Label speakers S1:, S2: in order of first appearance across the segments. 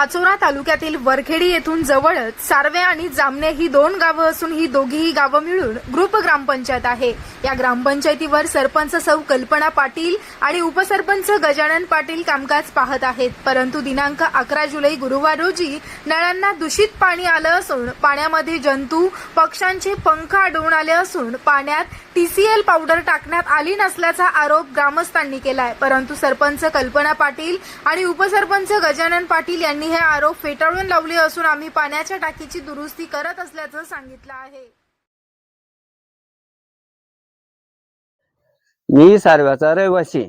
S1: पाचोरा तालुक्यातील वरखेडी येथून जवळच सारवे आणि जामणे ही दोन गावं असून ही दोघीही गावं मिळून ग्रुप ग्रामपंचायत आहे। या ग्रामपंचायतीवर सरपंच सौ कल्पना पाटील आणि उपसरपंच गजानन पाटील कामकाज पाहत आहेत। परंतु दिनांक 11 जुलै गुरुवार रोजी नळांना दूषित पाणी आलं असून पाण्यामध्ये जंतू पक्ष्यांचे पंख आढळून आले असून पाण्यात TCL पावडर टाकण्यात आली नसल्याचा आरोप ग्रामस्थांनी केलाय। परंतु सरपंच कल्पना पाटील आणि उपसरपंच गजानन पाटील यांनी हे आरोप फेटाळून लावले असून आम्ही पाण्याच्या टाकीची दुरुस्ती करत असल्याचं सांगितलं आहे।
S2: मी सारव्याचा रहिवासी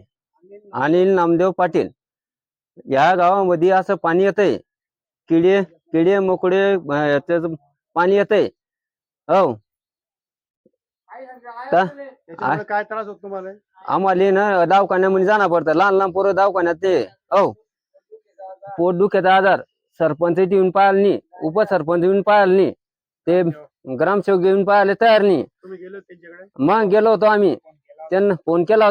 S2: अनिल नामदेव पाटील। या गावामध्ये असं पाणी येतंय, किडे मोकडे पाणी येतंय। हो
S3: काय त्रास होतो तुम्हाला?
S2: आम्हाला ना दवाखान्यामध्ये जाणं पडतं, लहान लहान पोरं दवाखान्यात ते हो पोट दुखायचा आजार सरपंच येऊन पाहिलं नाही, उपसरपंच येऊन पाहिलं नाही, ते ग्रामसेवक येऊन पाहायला तयार नाही।
S3: तुम्ही गेलो त्यांच्याकडे?
S2: मग गेलो होतो आम्ही, त्यांना फोन केला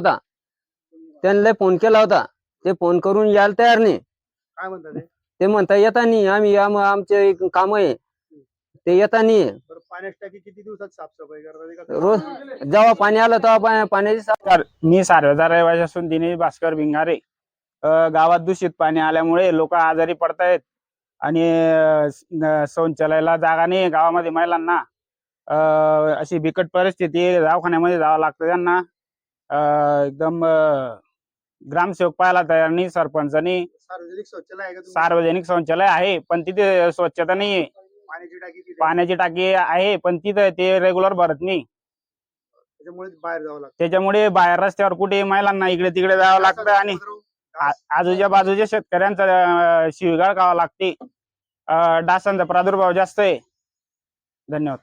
S2: होता, ते फोन करून यायला तयार नाही।
S3: काय म्हणतात
S2: ते म्हणता येता नाही, आम्ही आमचे काम आहे ते येता नाही।
S3: पाण्याची टाकी किती दिवसात साफसफाई करतात?
S2: रोज जेव्हा पाणी आलं तेव्हा पाण्याची
S4: मी सारवेचा रहिवासी असून दिनेश भास्कर भिंगारे। गावात दूषित पाणी आल्यामुळे लोक आजारी पडतायत आणि शौचालयाला जागा नाही गावामध्ये महिलांना। अशी बिकट परिस्थिती, दवाखान्यामध्ये जावं लागतं त्यांना। एकदम ग्रामसेवक पाहायला तयार नाही, सरपंचानी।
S3: सार्वजनिक शौचालय आहे का?
S4: सार्वजनिक शौचालय आहे पण तिथे स्वच्छता नाहीये। पाण्याची टाकी आहे पण तिथे ते रेग्युलर भरत नाही, त्याच्यामुळे बाहेर रस्त्यावर कुठे महिलांना इकडे तिकडे जावं लागतं आणि आजूबाजूच्या शेतकऱ्यांचा शिवीगाळ खावा लागते। डासांचा प्रादुर्भाव जास्त आहे। धन्यवाद।